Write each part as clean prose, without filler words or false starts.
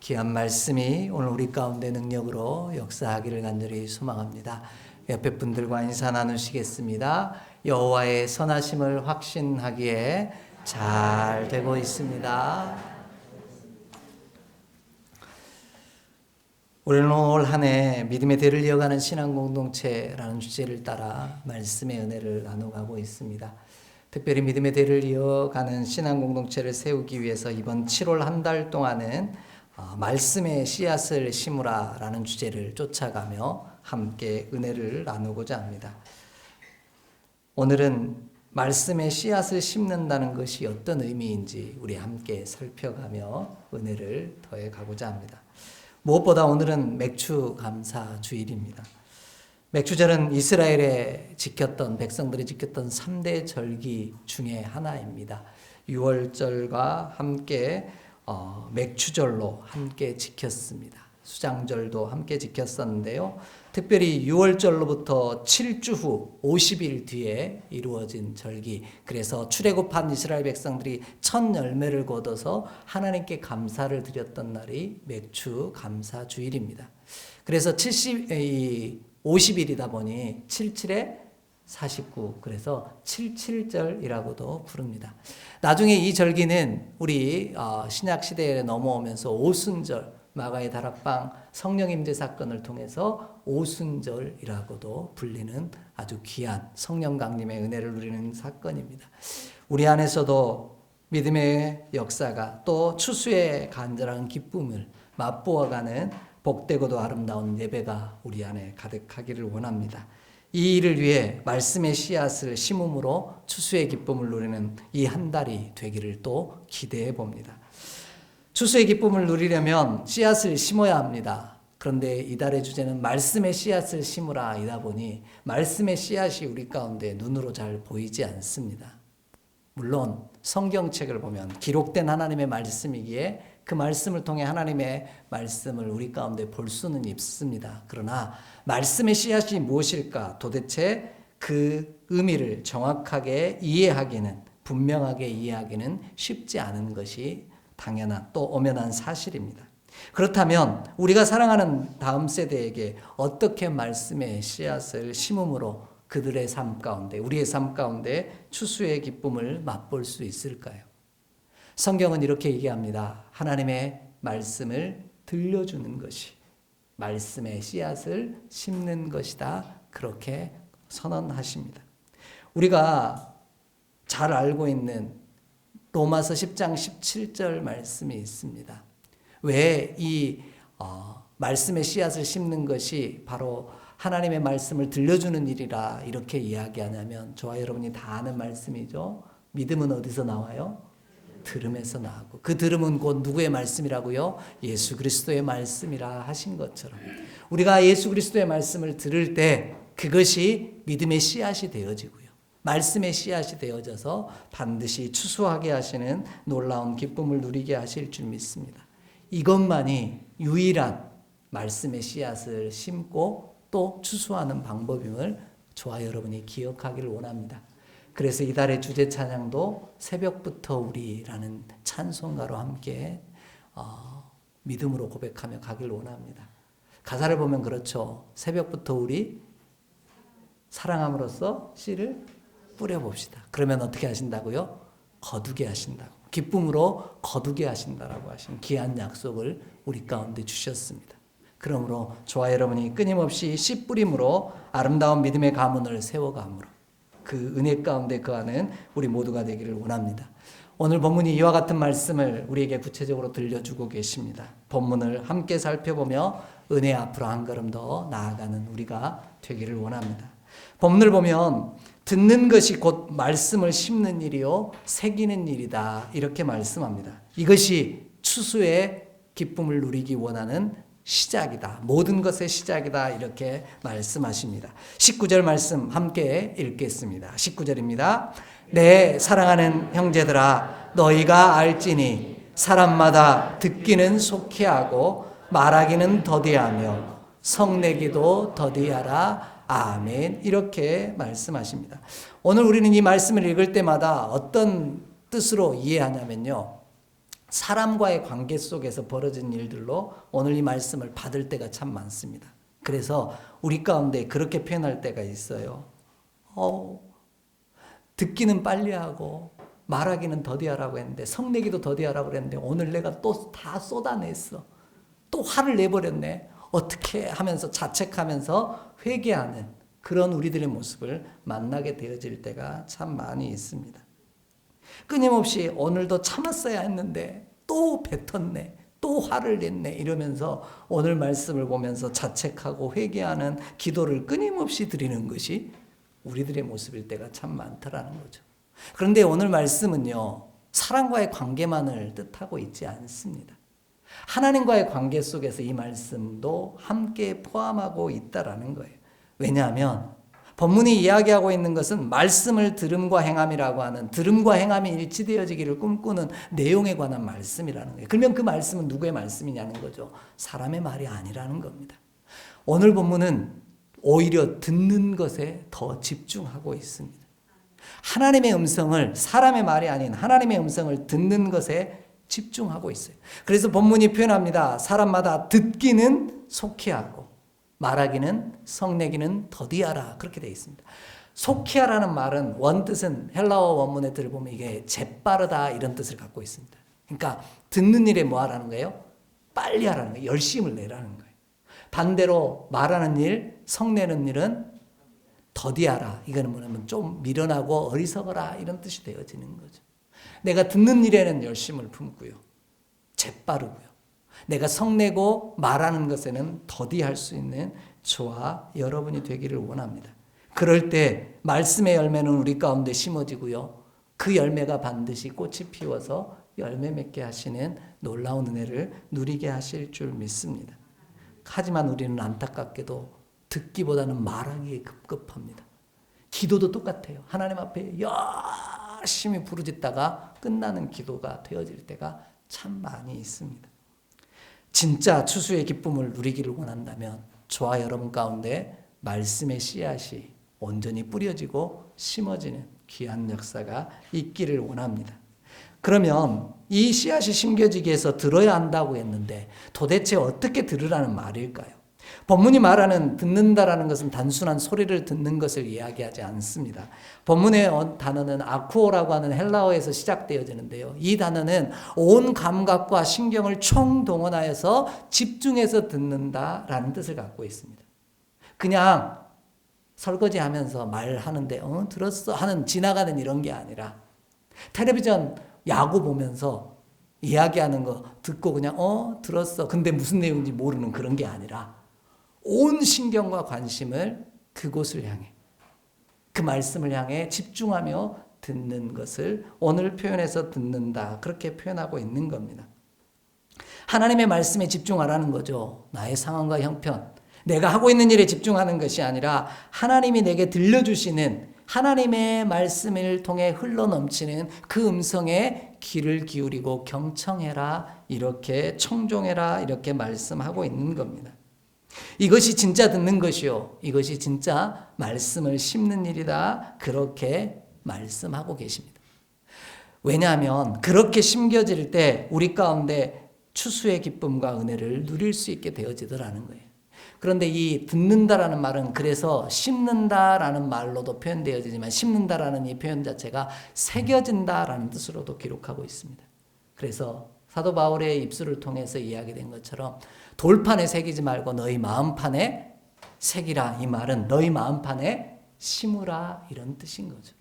귀한 말씀이 오늘 우리 가운데 능력으로 역사하기를 간절히 소망합니다. 옆에 분들과 인사 나누시겠습니다. 여호와의 선하심을 확신하기에 잘 되고 있습니다. 우리는 올 한 해 믿음의 대를 이어가는 신앙 공동체라는 주제를 따라 말씀의 은혜를 나눠가고 있습니다. 특별히 믿음의 대를 이어가는 신앙 공동체를 세우기 위해서 이번 7월 한 달 동안은 말씀의 씨앗을 심으라라는 주제를 쫓아가며 함께 은혜를 나누고자 합니다. 오늘은 말씀의 씨앗을 심는다는 것이 어떤 의미인지 우리 함께 살펴가며 은혜를 더해가고자 합니다. 무엇보다 오늘은 맥주 감사 주일입니다. 맥주절은 이스라엘에 백성들이 지켰던 3대 절기 중에 하나입니다. 유월절과 함께 맥주절로 함께 지켰습니다. 수장절도 함께 지켰었는데요. 특별히 유월절로부터 7주 후 50일 뒤에 이루어진 절기, 그래서 출애굽한 이스라엘 백성들이 첫 열매를 거둬서 하나님께 감사를 드렸던 날이 맥주 감사 주일입니다. 그래서 50일이다 보니 77에 49, 그래서 77절이라고도 부릅니다. 나중에 이 절기는 우리 신약 시대에 넘어오면서 오순절, 마가의 다락방 성령 임재 사건을 통해서 오순절이라고도 불리는 아주 귀한 성령 강림의 은혜를 누리는 사건입니다. 우리 안에서도 믿음의 역사가 또 추수의 간절한 기쁨을 맛보아가는 복되고도 아름다운 예배가 우리 안에 가득하기를 원합니다. 이 일을 위해 말씀의 씨앗을 심음으로 추수의 기쁨을 누리는 이 한 달이 되기를 또 기대해 봅니다. 추수의 기쁨을 누리려면 씨앗을 심어야 합니다. 그런데 이달의 주제는 말씀의 씨앗을 심으라 이다 보니 말씀의 씨앗이 우리 가운데 눈으로 잘 보이지 않습니다. 물론 성경책을 보면 기록된 하나님의 말씀이기에 그 말씀을 통해 하나님의 말씀을 우리 가운데 볼 수는 있습니다. 그러나 말씀의 씨앗이 무엇일까? 도대체 그 의미를 정확하게 이해하기는, 분명하게 이해하기는 쉽지 않은 것이 당연한 또 엄연한 사실입니다. 그렇다면 우리가 사랑하는 다음 세대에게 어떻게 말씀의 씨앗을 심음으로 그들의 삶 가운데, 우리의 삶 가운데 추수의 기쁨을 맛볼 수 있을까요? 성경은 이렇게 얘기합니다. 하나님의 말씀을 들려주는 것이 말씀의 씨앗을 심는 것이다. 그렇게 선언하십니다. 우리가 잘 알고 있는 로마서 10장 17절 말씀이 있습니다. 왜 이 말씀의 씨앗을 심는 것이 바로 하나님의 말씀을 들려주는 일이라 이렇게 이야기하냐면, 저와 여러분이 다 아는 말씀이죠. 믿음은 어디서 나와요? 들음에서 나오고, 그 들음은 곧 누구의 말씀이라고요? 예수 그리스도의 말씀이라 하신 것처럼 우리가 예수 그리스도의 말씀을 들을 때 그것이 믿음의 씨앗이 되어지고요, 말씀의 씨앗이 되어져서 반드시 추수하게 하시는 놀라운 기쁨을 누리게 하실 줄 믿습니다. 이것만이 유일한 말씀의 씨앗을 심고 또 추수하는 방법임을 저와 여러분이 기억하기를 원합니다. 그래서 이달의 주제 찬양도 새벽부터 우리라는 찬송가로 함께 믿음으로 고백하며 가기를 원합니다. 가사를 보면 그렇죠. 새벽부터 우리 사랑함으로써 씨를 뿌려봅시다. 그러면 어떻게 하신다고요? 거두게 하신다고. 기쁨으로 거두게 하신다라고 하신 귀한 약속을 우리 가운데 주셨습니다. 그러므로 저와 여러분이 끊임없이 씨 뿌림으로 아름다운 믿음의 가문을 세워감으로 그 은혜 가운데 거하는 우리 모두가 되기를 원합니다. 오늘 본문이 이와 같은 말씀을 우리에게 구체적으로 들려주고 계십니다. 본문을 함께 살펴보며 은혜 앞으로 한 걸음 더 나아가는 우리가 되기를 원합니다. 본문을 보면 듣는 것이 곧 말씀을 심는 일이요 새기는 일이다 이렇게 말씀합니다. 이것이 추수의 기쁨을 누리기 원하는 시작이다. 모든 것의 시작이다. 이렇게 말씀하십니다. 19절 말씀 함께 읽겠습니다. 19절입니다. 내 사랑하는 형제들아, 너희가 알지니 사람마다 듣기는 속히 하고 말하기는 더디하며 성내기도 더디하라. 아멘. 이렇게 말씀하십니다. 오늘 우리는 이 말씀을 읽을 때마다 어떤 뜻으로 이해하냐면요, 사람과의 관계 속에서 벌어진 일들로 오늘 이 말씀을 받을 때가 참 많습니다. 그래서 우리 가운데 그렇게 표현할 때가 있어요. 듣기는 빨리 하고 말하기는 더디하라고 했는데, 성내기도 더디하라고 그랬는데 오늘 내가 또 다 쏟아냈어. 또 화를 내버렸네. 어떻게 하면서 자책하면서 회개하는 그런 우리들의 모습을 만나게 되어질 때가 참 많이 있습니다. 끊임없이 오늘도 참았어야 했는데 또 뱉었네, 또 화를 냈네 이러면서 오늘 말씀을 보면서 자책하고 회개하는 기도를 끊임없이 드리는 것이 우리들의 모습일 때가 참 많더라는 거죠. 그런데 오늘 말씀은요, 사람과의 관계만을 뜻하고 있지 않습니다. 하나님과의 관계 속에서 이 말씀도 함께 포함하고 있다라는 거예요. 왜냐하면 본문이 이야기하고 있는 것은 말씀을 들음과 행함이라고 하는, 들음과 행함이 일치되어지기를 꿈꾸는 내용에 관한 말씀이라는 거예요. 그러면 그 말씀은 누구의 말씀이냐는 거죠. 사람의 말이 아니라는 겁니다. 오늘 본문은 오히려 듣는 것에 더 집중하고 있습니다. 하나님의 음성을, 사람의 말이 아닌 하나님의 음성을 듣는 것에 집중하고 있어요. 그래서 본문이 표현합니다. 사람마다 듣기는 속히하고 말하기는, 성내기는 더디하라, 그렇게 되어 있습니다. 속히하라는 말은 원뜻은 헬라어 원문에 들어보면 이게 재빠르다 이런 뜻을 갖고 있습니다. 그러니까 듣는 일에 뭐 하라는 거예요? 빨리 하라는 거예요. 열심을 내라는 거예요. 반대로 말하는 일, 성내는 일은 더디하라. 이거는 뭐냐면 좀 미련하고 어리석어라 이런 뜻이 되어지는 거죠. 내가 듣는 일에는 열심을 품고요, 재빠르고요, 내가 성내고 말하는 것에는 더디할 수 있는 저와 여러분이 되기를 원합니다. 그럴 때 말씀의 열매는 우리 가운데 심어지고요, 그 열매가 반드시 꽃이 피워서 열매 맺게 하시는 놀라운 은혜를 누리게 하실 줄 믿습니다. 하지만 우리는 안타깝게도 듣기보다는 말하기에 급급합니다. 기도도 똑같아요. 하나님 앞에 열심히 부르짖다가 끝나는 기도가 되어질 때가 참 많이 있습니다. 진짜 추수의 기쁨을 누리기를 원한다면 저와 여러분 가운데 말씀의 씨앗이 온전히 뿌려지고 심어지는 귀한 역사가 있기를 원합니다. 그러면 이 씨앗이 심겨지기 위해서 들어야 한다고 했는데 도대체 어떻게 들으라는 말일까요? 본문이 말하는 듣는다라는 것은 단순한 소리를 듣는 것을 이야기하지 않습니다. 본문의 단어는 아쿠오라고 하는 헬라어에서 시작되어지는데요. 이 단어는 온 감각과 신경을 총동원하여서 집중해서 듣는다라는 뜻을 갖고 있습니다. 그냥 설거지하면서 말하는데 들었어 하는 지나가는 이런 게 아니라, 텔레비전 야구 보면서 이야기하는 거 듣고 그냥 들었어 근데 무슨 내용인지 모르는 그런 게 아니라 온 신경과 관심을 그곳을 향해, 그 말씀을 향해 집중하며 듣는 것을 오늘 표현해서 듣는다, 그렇게 표현하고 있는 겁니다. 하나님의 말씀에 집중하라는 거죠. 나의 상황과 형편, 내가 하고 있는 일에 집중하는 것이 아니라 하나님이 내게 들려주시는 하나님의 말씀을 통해 흘러넘치는 그 음성에 귀를 기울이고 경청해라, 이렇게 청종해라, 이렇게 말씀하고 있는 겁니다. 이것이 진짜 듣는 것이요, 이것이 진짜 말씀을 심는 일이다, 그렇게 말씀하고 계십니다. 왜냐하면 그렇게 심겨질 때 우리 가운데 추수의 기쁨과 은혜를 누릴 수 있게 되어지더라는 거예요. 그런데 이 듣는다라는 말은 그래서 심는다라는 말로도 표현되어지지만, 심는다라는 이 표현 자체가 새겨진다라는 뜻으로도 기록하고 있습니다. 그래서 사도 바울의 입술을 통해서 이야기된 것처럼 돌판에 새기지 말고 너희 마음판에 새기라, 이 말은 너희 마음판에 심으라, 이런 뜻인 거죠.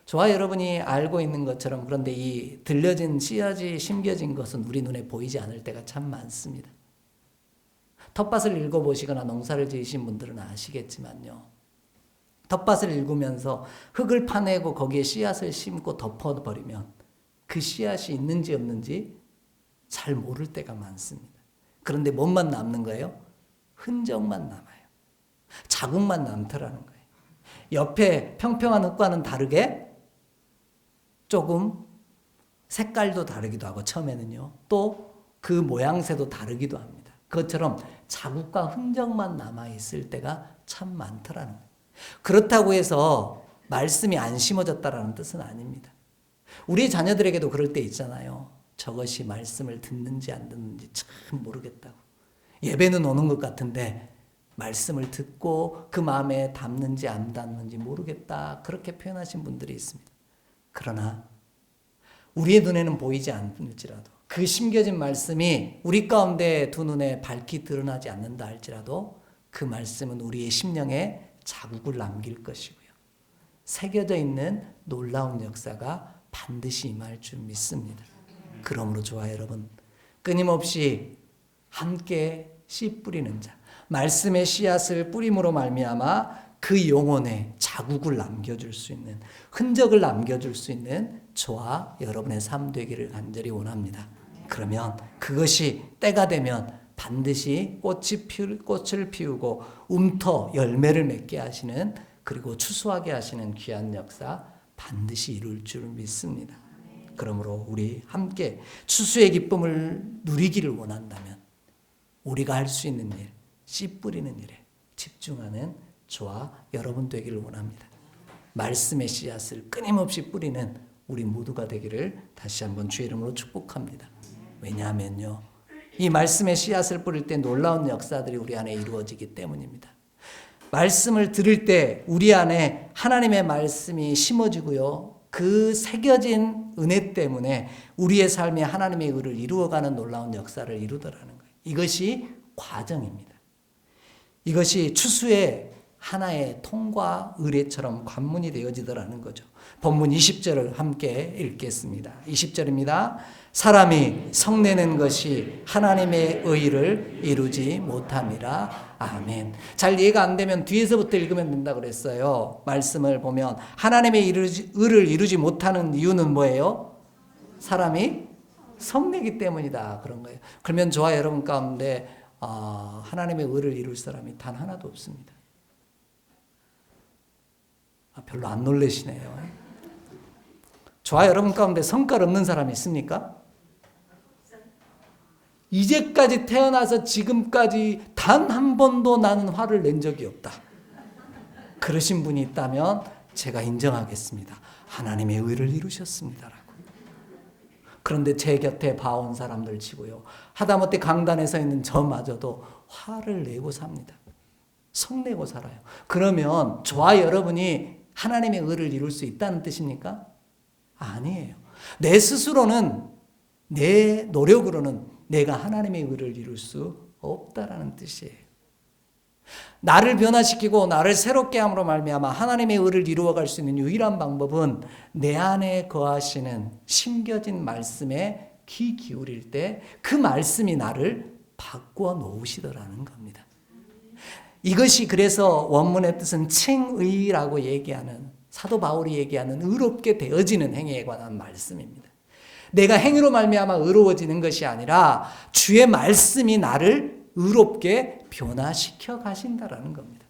저와 여러분이 알고 있는 것처럼, 그런데 이 들려진 씨앗이 심겨진 것은 우리 눈에 보이지 않을 때가 참 많습니다. 텃밭을 읽어보시거나 농사를 지으신 분들은 아시겠지만요, 텃밭을 읽으면서 흙을 파내고 거기에 씨앗을 심고 덮어버리면 그 씨앗이 있는지 없는지 잘 모를 때가 많습니다. 그런데 뭐만 남는 거예요? 흔적만 남아요. 자국만 남더라는 거예요. 옆에 평평한 흙과는 다르게 조금 색깔도 다르기도 하고, 처음에는요, 또 그 모양새도 다르기도 합니다. 그것처럼 자국과 흔적만 남아있을 때가 참 많더라는 거예요. 그렇다고 해서 말씀이 안 심어졌다라는 뜻은 아닙니다. 우리 자녀들에게도 그럴 때 있잖아요. 저것이 말씀을 듣는지 안 듣는지 참 모르겠다고. 예배는 오는 것 같은데 말씀을 듣고 그 마음에 담는지 안 담는지 모르겠다. 그렇게 표현하신 분들이 있습니다. 그러나 우리의 눈에는 보이지 않을지라도 그 심겨진 말씀이 우리 가운데 두 눈에 밝히 드러나지 않는다 할지라도 그 말씀은 우리의 심령에 자국을 남길 것이고요. 새겨져 있는 놀라운 역사가 반드시 임할 줄 믿습니다. 그러므로 좋아요 여러분, 끊임없이 함께 씨 뿌리는 자, 말씀의 씨앗을 뿌림으로 말미암아 그 영혼에 자국을 남겨줄 수 있는, 흔적을 남겨줄 수 있는 저와 여러분의 삶 되기를 간절히 원합니다. 그러면 그것이 때가 되면 반드시 꽃을 피우고 움터 열매를 맺게 하시는, 그리고 추수하게 하시는 귀한 역사 반드시 이룰 줄 믿습니다. 그러므로 우리 함께 추수의 기쁨을 누리기를 원한다면 우리가 할 수 있는 일, 씨 뿌리는 일에 집중하는 저와 여러분 되기를 원합니다. 말씀의 씨앗을 끊임없이 뿌리는 우리 모두가 되기를 다시 한번 주의 이름으로 축복합니다. 왜냐하면요, 이 말씀의 씨앗을 뿌릴 때 놀라운 역사들이 우리 안에 이루어지기 때문입니다. 말씀을 들을 때 우리 안에 하나님의 말씀이 심어지고요, 그 새겨진 은혜 때문에 우리의 삶에 하나님의 의를 이루어가는 놀라운 역사를 이루더라는 거예요. 이것이 과정입니다. 이것이 추수의 하나의 통과 의례처럼 관문이 되어지더라는 거죠. 본문 20절을 함께 읽겠습니다. 20절입니다. 사람이 성내는 것이 하나님의 의를 이루지 못함이라. 아멘. 잘 이해가 안 되면 뒤에서부터 읽으면 된다 그랬어요. 말씀을 보면 하나님의 의를 이루지 못하는 이유는 뭐예요? 사람이 성내기 때문이다, 그런 거예요. 그러면 저와 여러분 가운데 하나님의 의를 이룰 사람이 단 하나도 없습니다. 별로 안 놀라시네요. 저와 여러분 가운데 성깔 없는 사람이 있습니까? 이제까지 태어나서 지금까지 단 한 번도 나는 화를 낸 적이 없다. 그러신 분이 있다면 제가 인정하겠습니다. 하나님의 의를 이루셨습니다라고. 그런데 제 곁에 봐온 사람들 치고요, 하다못해 강단에 서 있는 저마저도 화를 내고 삽니다. 성내고 살아요. 그러면 저와 여러분이 하나님의 의를 이룰 수 있다는 뜻입니까? 아니에요. 내 스스로는, 내 노력으로는 내가 하나님의 의를 이룰 수 없다라는 뜻이에요. 나를 변화시키고 나를 새롭게 함으로 말미암아 하나님의 의를 이루어갈 수 있는 유일한 방법은 내 안에 거하시는 심겨진 말씀에 귀 기울일 때 그 말씀이 나를 바꾸어 놓으시더라는 겁니다. 이것이 그래서 원문의 뜻은 칭의라고 얘기하는, 사도 바울이 얘기하는 의롭게 되어지는 행위에 관한 말씀입니다. 내가 행위로 말미암아 의로워지는 것이 아니라 주의 말씀이 나를 의롭게 변화시켜 가신다라는 겁니다.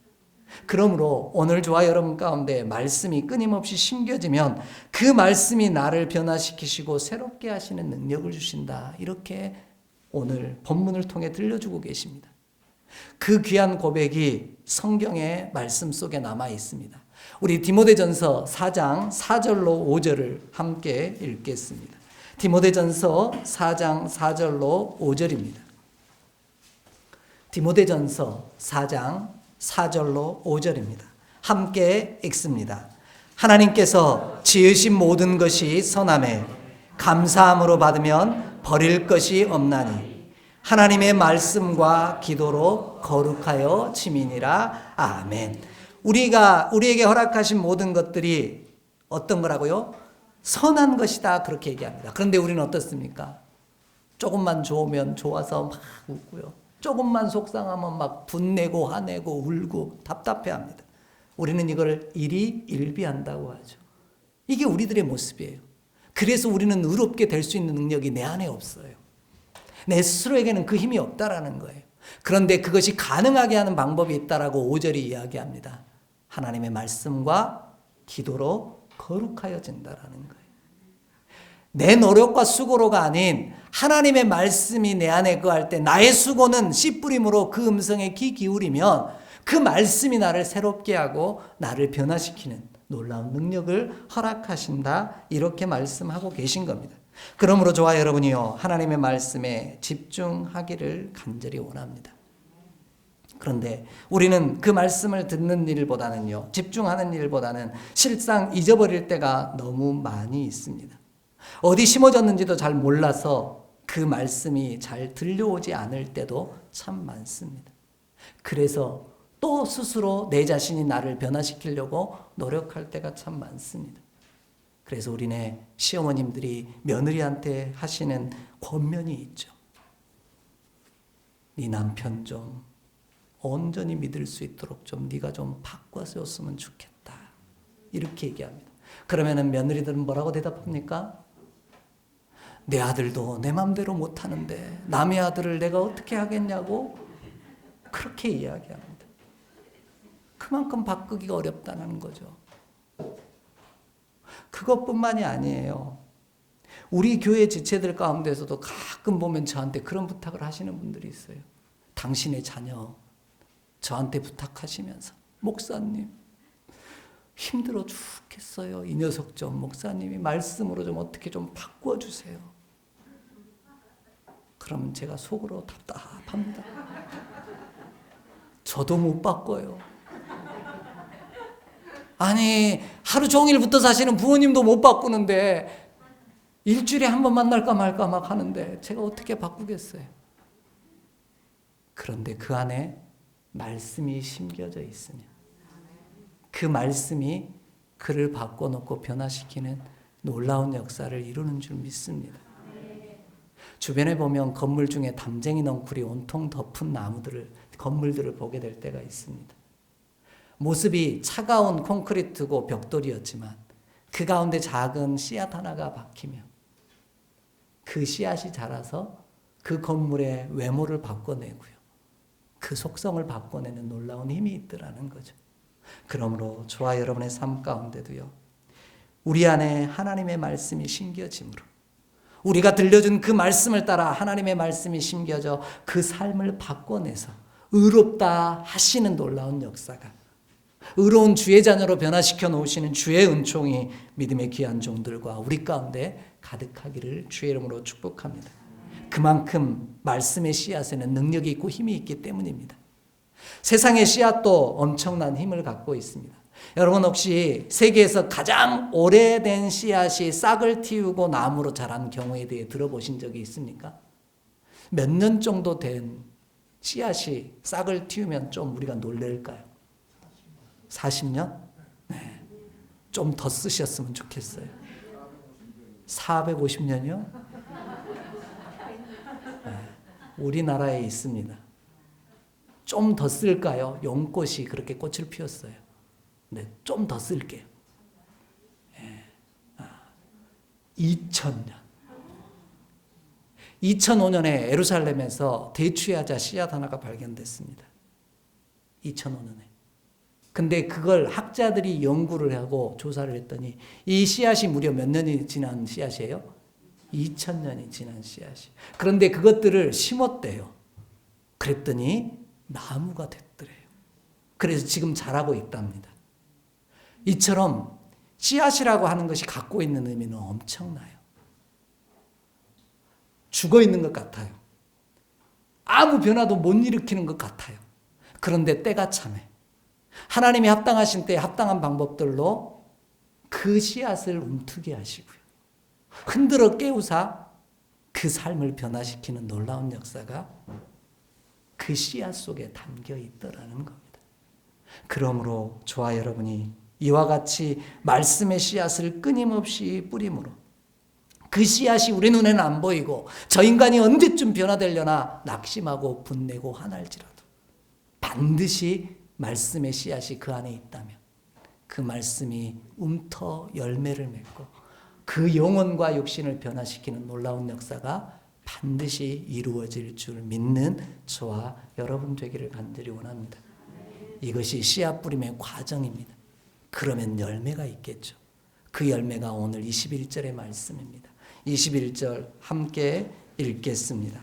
그러므로 오늘 저와 여러분 가운데 말씀이 끊임없이 심겨지면 그 말씀이 나를 변화시키시고 새롭게 하시는 능력을 주신다, 이렇게 오늘 본문을 통해 들려주고 계십니다. 그 귀한 고백이 성경의 말씀 속에 남아 있습니다. 우리 디모데전서 4장 4절로 5절을 함께 읽겠습니다. 디모데전서 4장 4절로 5절입니다. 디모데전서 4장 4절로 5절입니다. 함께 읽습니다. 하나님께서 지으신 모든 것이 선함에 감사함으로 받으면 버릴 것이 없나니 하나님의 말씀과 기도로 거룩하여 지민이라. 아멘. 우리에게 허락하신 모든 것들이 어떤 거라고요? 선한 것이다, 그렇게 얘기합니다. 그런데 우리는 어떻습니까? 조금만 좋으면 좋아서 막 웃고요, 조금만 속상하면 막 분내고 화내고 울고 답답해합니다. 우리는 이걸 일희일비한다고 하죠. 이게 우리들의 모습이에요. 그래서 우리는 의롭게 될 수 있는 능력이 내 안에 없어요. 내 스스로에게는 그 힘이 없다라는 거예요. 그런데 그것이 가능하게 하는 방법이 있다라고 5절이 이야기합니다. 하나님의 말씀과 기도로 거룩하여진다라는 거예요. 내 노력과 수고로가 아닌 하나님의 말씀이 내 안에 거할 때 나의 수고는 씨 뿌림으로 그 음성에 귀 기울이면 그 말씀이 나를 새롭게 하고 나를 변화시키는 놀라운 능력을 허락하신다. 이렇게 말씀하고 계신 겁니다. 그러므로 저와 여러분이요, 하나님의 말씀에 집중하기를 간절히 원합니다. 그런데 우리는 그 말씀을 듣는 일보다는요, 집중하는 일보다는 실상 잊어버릴 때가 너무 많이 있습니다. 어디 심어졌는지도 잘 몰라서 그 말씀이 잘 들려오지 않을 때도 참 많습니다. 그래서 또 스스로 내 자신이 나를 변화시키려고 노력할 때가 참 많습니다. 그래서 우리네 시어머님들이 며느리한테 하시는 권면이 있죠. 네 남편 좀 온전히 믿을 수 있도록 좀 네가 좀 바꿔줬으면 좋겠다. 이렇게 얘기합니다. 그러면은 며느리들은 뭐라고 대답합니까? 내 아들도 내 맘대로 못하는데 남의 아들을 내가 어떻게 하겠냐고 그렇게 이야기합니다. 그만큼 바꾸기가 어렵다는 거죠. 그것뿐만이 아니에요. 우리 교회 지체들 가운데서도 가끔 보면 저한테 그런 부탁을 하시는 분들이 있어요. 당신의 자녀 저한테 부탁하시면서 목사님 힘들어 죽겠어요. 이 녀석 좀 목사님이 말씀으로 좀 어떻게 좀 바꿔주세요. 그러면 제가 속으로 답답합니다. 저도 못 바꿔요. 아니 하루 종일 붙어 사시는 부모님도 못 바꾸는데 일주일에 한 번 만날까 말까 막 하는데 제가 어떻게 바꾸겠어요. 그런데 그 안에 말씀이 심겨져 있으면 그 말씀이 그를 바꿔놓고 변화시키는 놀라운 역사를 이루는 줄 믿습니다. 주변에 보면 건물 중에 담쟁이 넝쿨이 온통 덮은 건물들을 보게 될 때가 있습니다. 모습이 차가운 콘크리트고 벽돌이었지만 그 가운데 작은 씨앗 하나가 박히면 그 씨앗이 자라서 그 건물의 외모를 바꿔내고요. 그 속성을 바꿔내는 놀라운 힘이 있더라는 거죠. 그러므로 저와 여러분의 삶 가운데도요, 우리 안에 하나님의 말씀이 심겨짐으로 우리가 들려준 그 말씀을 따라 하나님의 말씀이 심겨져 그 삶을 바꿔내서 의롭다 하시는 놀라운 역사가, 의로운 주의 자녀로 변화시켜 놓으시는 주의 은총이 믿음의 귀한 종들과 우리 가운데 가득하기를 주의 이름으로 축복합니다. 그만큼 말씀의 씨앗에는 능력이 있고 힘이 있기 때문입니다. 세상의 씨앗도 엄청난 힘을 갖고 있습니다. 여러분 혹시 세계에서 가장 오래된 씨앗이 싹을 틔우고 나무로 자란 경우에 대해 들어보신 적이 있습니까? 몇 년 정도 된 씨앗이 싹을 틔우면 좀 우리가 놀랄까요? 40년? 네. 좀 더 쓰셨으면 좋겠어요. 450년이요? 네. 우리나라에 있습니다. 좀 더 쓸까요? 용꽃이 그렇게 꽃을 피웠어요. 네, 좀 더 쓸게요. 네. 2000년. 2005년에 예루살렘에서 대추야자 씨앗 하나가 발견됐습니다. 2005년에. 근데 그걸 학자들이 연구를 하고 조사를 했더니 이 씨앗이 무려 몇 년이 지난 씨앗이에요? 2000년이 지난 씨앗이. 그런데 그것들을 심었대요. 그랬더니 나무가 됐더래요. 그래서 지금 자라고 있답니다. 이처럼 씨앗이라고 하는 것이 갖고 있는 의미는 엄청나요. 죽어 있는 것 같아요. 아무 변화도 못 일으키는 것 같아요. 그런데 때가 참해. 하나님이 합당하신 때에 합당한 방법들로 그 씨앗을 움트게 하시고요. 흔들어 깨우사 그 삶을 변화시키는 놀라운 역사가 그 씨앗 속에 담겨 있더라는 겁니다. 그러므로 저와 여러분이 이와 같이 말씀의 씨앗을 끊임없이 뿌림으로 그 씨앗이 우리 눈에는 안 보이고 저 인간이 언제쯤 변화되려나 낙심하고 분내고 화날지라도 반드시 말씀의 씨앗이 그 안에 있다면 그 말씀이 움터 열매를 맺고 그 영혼과 육신을 변화시키는 놀라운 역사가 반드시 이루어질 줄 믿는 저와 여러분 되기를 간절히 원합니다. 이것이 씨앗 뿌림의 과정입니다. 그러면 열매가 있겠죠. 그 열매가 오늘 21절의 말씀입니다. 21절 함께 읽겠습니다.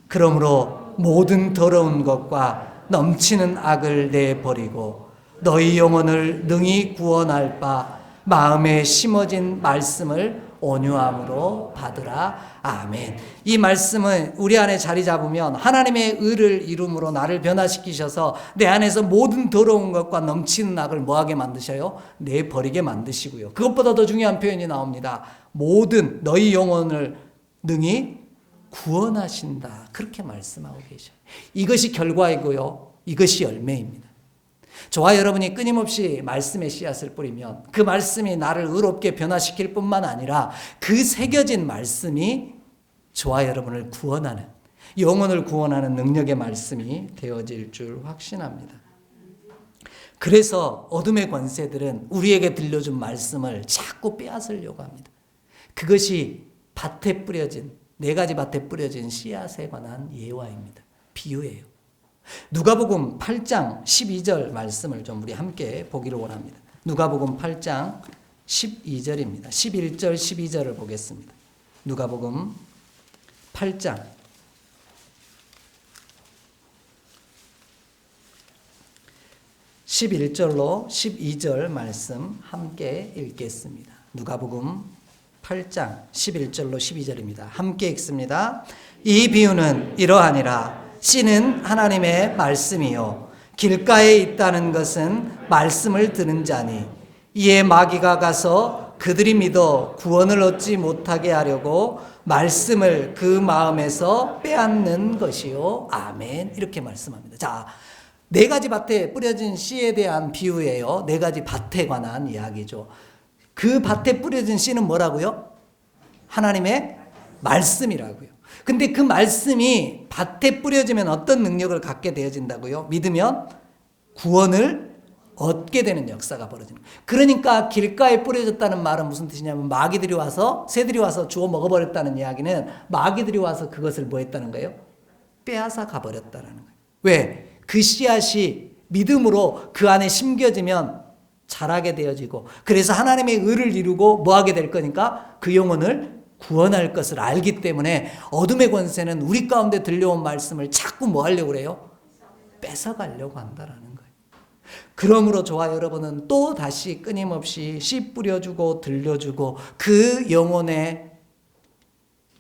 그러므로 모든 더러운 것과 넘치는 악을 내버리고 너희 영혼을 능히 구원할 바 마음에 심어진 말씀을 온유함으로 받으라. 아멘. 이 말씀은 우리 안에 자리 잡으면 하나님의 의를 이룸으로 나를 변화시키셔서 내 안에서 모든 더러운 것과 넘치는 악을 뭐하게 만드셔요? 내버리게 만드시고요. 그것보다 더 중요한 표현이 나옵니다. 모든 너희 영혼을 능히 구원하신다. 그렇게 말씀하고 계셔요. 이것이 결과이고요. 이것이 열매입니다. 저와 여러분이 끊임없이 말씀의 씨앗을 뿌리면 그 말씀이 나를 의롭게 변화시킬 뿐만 아니라 그 새겨진 말씀이 저와 여러분을 구원하는, 영혼을 구원하는 능력의 말씀이 되어질 줄 확신합니다. 그래서 어둠의 권세들은 우리에게 들려준 말씀을 자꾸 빼앗으려고 합니다. 그것이 밭에 뿌려진, 4가지 밭에 뿌려진 씨앗에 관한 예화입니다. 비유예요. 누가복음 8장 12절 말씀을 좀 우리 함께 보기를 원합니다. 누가복음 8장 12절입니다. 11절 12절을 보겠습니다. 누가복음 8장 11절로 12절 말씀 함께 읽겠습니다. 누가복음 8장 11절로 12절입니다. 함께 읽습니다. 이 비유는 이러하니라. 씨는 하나님의 말씀이요 길가에 있다는 것은 말씀을 들은 자니 이에 마귀가 가서 그들이 믿어 구원을 얻지 못하게 하려고 말씀을 그 마음에서 빼앗는 것이요. 아멘. 이렇게 말씀합니다. 자, 4가지 밭에 뿌려진 씨에 대한 비유예요. 4가지 밭에 관한 이야기죠. 그 밭에 뿌려진 씨는 뭐라고요? 하나님의 말씀이라고요. 근데 그 말씀이 밭에 뿌려지면 어떤 능력을 갖게 되어진다고요? 믿으면 구원을 얻게 되는 역사가 벌어집니다. 그러니까 길가에 뿌려졌다는 말은 무슨 뜻이냐면 마귀들이 와서, 새들이 와서 주워 먹어버렸다는 이야기는 마귀들이 와서 그것을 뭐 했다는 거예요? 빼앗아 가버렸다는 거예요. 왜? 그 씨앗이 믿음으로 그 안에 심겨지면 자라게 되어지고, 그래서 하나님의 의를 이루고 뭐 하게 될 거니까 그 영혼을 구원할 것을 알기 때문에 어둠의 권세는 우리 가운데 들려온 말씀을 자꾸 뭐 하려고 그래요? 뺏어가려고 한다라는 거예요. 그러므로 저와 여러분은 또 다시 끊임없이 씨 뿌려주고 들려주고 그 영혼에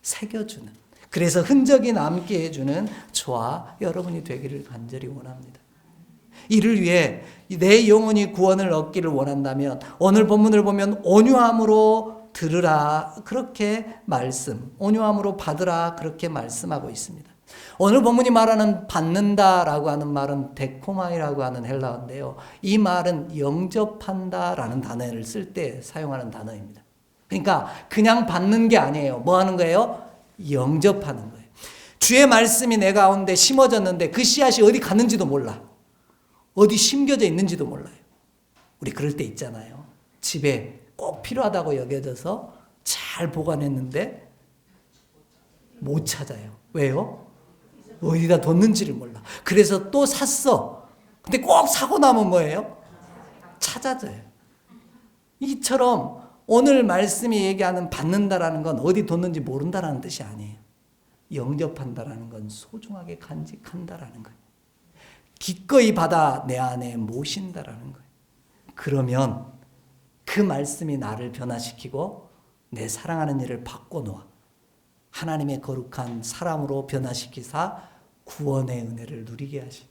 새겨주는, 그래서 흔적이 남게 해주는 저와 여러분이 되기를 간절히 원합니다. 이를 위해 내 영혼이 구원을 얻기를 원한다면 오늘 본문을 보면 온유함으로 들으라 그렇게 말씀, 온유함으로 받으라 그렇게 말씀하고 있습니다. 오늘 본문이 말하는 받는다라고 하는 말은 데코마이라고 하는 헬라어인데요. 이 말은 영접한다라는 단어를 쓸 때 사용하는 단어입니다. 그러니까 그냥 받는 게 아니에요. 뭐 하는 거예요? 영접하는 거예요. 주의 말씀이 내 가운데 심어졌는데 그 씨앗이 어디 갔는지도 몰라. 어디 심겨져 있는지도 몰라요. 우리 그럴 때 있잖아요. 집에 꼭 필요하다고 여겨져서 잘 보관했는데 못 찾아요. 왜요? 어디다 뒀는지를 몰라. 그래서 또 샀어. 근데 꼭 사고 나면 뭐예요? 찾아져요. 이처럼 오늘 말씀이 얘기하는 받는다라는 건 어디 뒀는지 모른다라는 뜻이 아니에요. 영접한다라는 건 소중하게 간직한다라는 거예요. 기꺼이 받아 내 안에 모신다라는 거예요. 그러면 그 말씀이 나를 변화시키고 내 사랑하는 일을 바꿔놓아 하나님의 거룩한 사람으로 변화시키사 구원의 은혜를 누리게 하신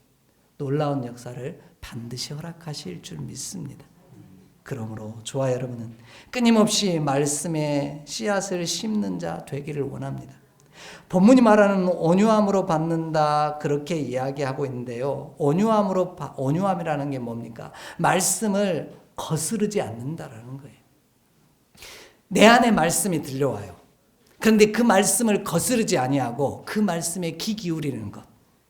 놀라운 역사를 반드시 허락하실 줄 믿습니다. 그러므로 저와 여러분은 끊임없이 말씀의 씨앗을 심는 자 되기를 원합니다. 본문이 말하는 온유함으로 받는다 그렇게 이야기하고 있는데요. 온유함이라는 게 뭡니까? 말씀을 거스르지 않는다라는 거예요. 내 안에 말씀이 들려와요. 그런데 그 말씀을 거스르지 아니하고 그 말씀에 귀 기울이는 것,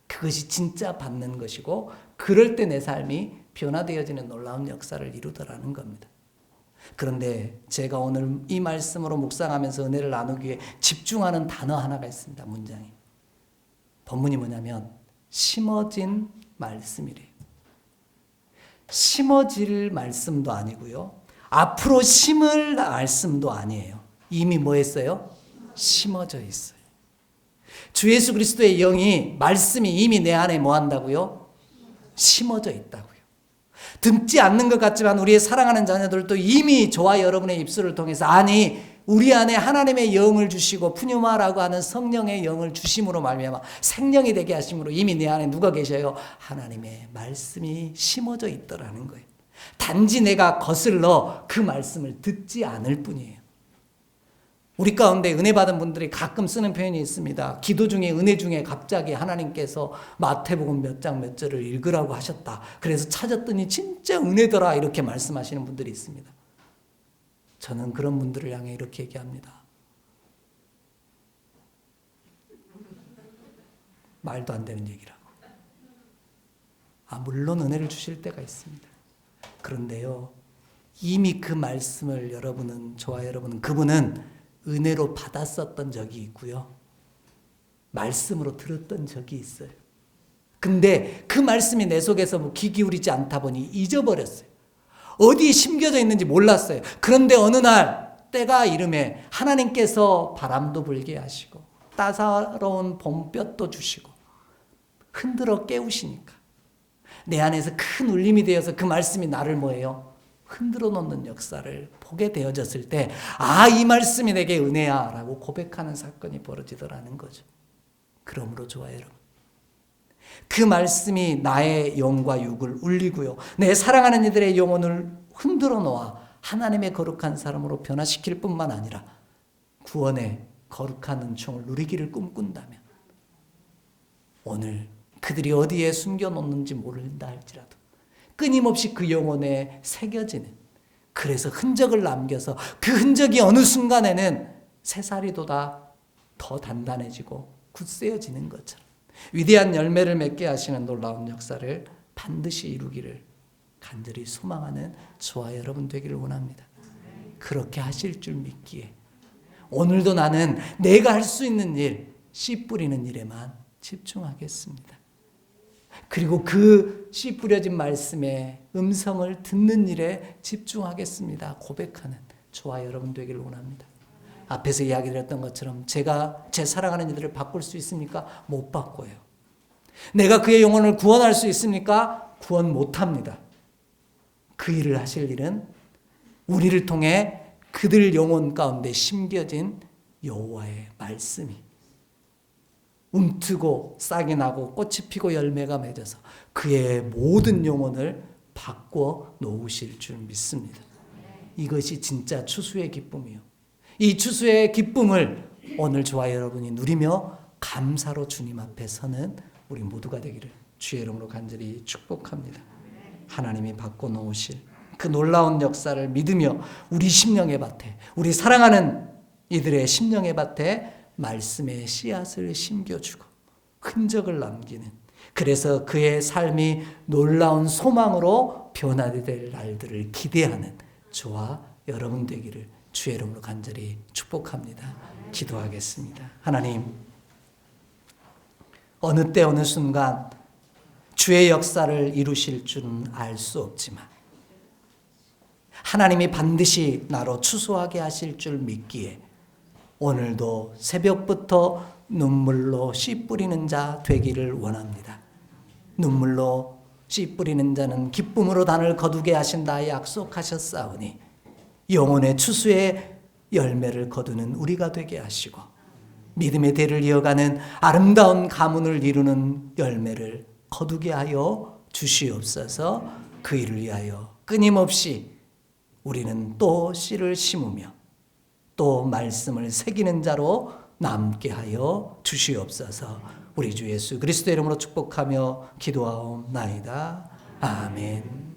그것이 진짜 받는 것이고 그럴 때 내 삶이 변화되어지는 놀라운 역사를 이루더라는 겁니다. 그런데 제가 오늘 이 말씀으로 묵상하면서 은혜를 나누기 위해 집중하는 단어 하나가 있습니다. 문장이. 본문이 뭐냐면 심어진 말씀이래요. 심어질 말씀도 아니고요. 앞으로 심을 말씀도 아니에요. 이미 뭐 했어요? 심어져 있어요. 주 예수 그리스도의 영이 말씀이 이미 내 안에 뭐 한다고요? 심어져 있다고요. 듣지 않는 것 같지만 우리의 사랑하는 자녀들도 이미 저와 여러분의 입술을 통해서 아니 우리 안에 하나님의 영을 주시고 푸뉴마라고 하는 성령의 영을 주심으로 말미암아 생명이 되게 하심으로 이미 내 안에 누가 계셔요? 하나님의 말씀이 심어져 있더라는 거예요. 단지 내가 거슬러 그 말씀을 듣지 않을 뿐이에요. 우리 가운데 은혜 받은 분들이 가끔 쓰는 표현이 있습니다. 기도 중에 은혜 중에 갑자기 하나님께서 마태복음 몇 장 몇 절을 읽으라고 하셨다. 그래서 찾았더니 진짜 은혜더라 이렇게 말씀하시는 분들이 있습니다. 저는 그런 분들을 향해 이렇게 얘기합니다. 말도 안 되는 얘기라고. 물론 은혜를 주실 때가 있습니다. 그런데요, 이미 그 말씀을 저와 여러분은 그분은 은혜로 받았었던 적이 있고요. 말씀으로 들었던 적이 있어요. 근데 그 말씀이 내 속에서 귀 기울이지 않다 보니 잊어버렸어요. 어디에 심겨져 있는지 몰랐어요. 그런데 어느 날 때가 이름에 하나님께서 바람도 불게 하시고 따사로운 봄볕도 주시고 흔들어 깨우시니까 내 안에서 큰 울림이 되어서 그 말씀이 나를 뭐예요? 흔들어 놓는 역사를 보게 되어졌을 때 이 말씀이 내게 은혜야 라고 고백하는 사건이 벌어지더라는 거죠. 그러므로 저와 여러분, 그 말씀이 나의 영과 육을 울리고요, 내 사랑하는 이들의 영혼을 흔들어 놓아 하나님의 거룩한 사람으로 변화시킬 뿐만 아니라 구원의 거룩한 은총을 누리기를 꿈꾼다면 오늘 그들이 어디에 숨겨놓는지 모른다 할지라도 끊임없이 그 영혼에 새겨지는, 그래서 흔적을 남겨서 그 흔적이 어느 순간에는 새살이 돋아 더 단단해지고 굳세어지는 것처럼 위대한 열매를 맺게 하시는 놀라운 역사를 반드시 이루기를 간절히 소망하는 저와 여러분 되기를 원합니다. 그렇게 하실 줄 믿기에 오늘도 나는 내가 할 수 있는 일, 씨 뿌리는 일에만 집중하겠습니다. 그리고 그 씨 뿌려진 말씀의 음성을 듣는 일에 집중하겠습니다. 고백하는 저와 여러분 되기를 원합니다. 앞에서 이야기 드렸던 것처럼 제가 제 사랑하는 이들을 바꿀 수 있습니까? 못 바꿔요. 내가 그의 영혼을 구원할 수 있습니까? 구원 못합니다. 그 일을 하실 일은 우리를 통해 그들 영혼 가운데 심겨진 여호와의 말씀이 움트고 싹이 나고 꽃이 피고 열매가 맺어서 그의 모든 영혼을 바꿔 놓으실 줄 믿습니다. 이것이 진짜 추수의 기쁨이요. 이 추수의 기쁨을 오늘 저와 여러분이 누리며 감사로 주님 앞에 서는 우리 모두가 되기를 주의 이름으로 간절히 축복합니다. 하나님이 바꿔 놓으실 그 놀라운 역사를 믿으며 우리 심령의 밭에, 우리 사랑하는 이들의 심령의 밭에 말씀의 씨앗을 심겨주고 흔적을 남기는, 그래서 그의 삶이 놀라운 소망으로 변화될 날들을 기대하는 저와 여러분 되기를 주의 이름으로 간절히 축복합니다. 기도하겠습니다. 하나님, 어느 때 어느 순간 주의 역사를 이루실 줄은 알 수 없지만 하나님이 반드시 나로 추수하게 하실 줄 믿기에 오늘도 새벽부터 눈물로 씨 뿌리는 자 되기를 원합니다. 눈물로 씨 뿌리는 자는 기쁨으로 단을 거두게 하신다 약속하셨사오니 영혼의 추수의 열매를 거두는 우리가 되게 하시고 믿음의 대를 이어가는 아름다운 가문을 이루는 열매를 거두게 하여 주시옵소서. 그 일을 위하여 끊임없이 우리는 또 씨를 심으며 또 말씀을 새기는 자로 남게 하여 주시옵소서. 우리 주 예수 그리스도의 이름으로 축복하며 기도하옵나이다. 아멘.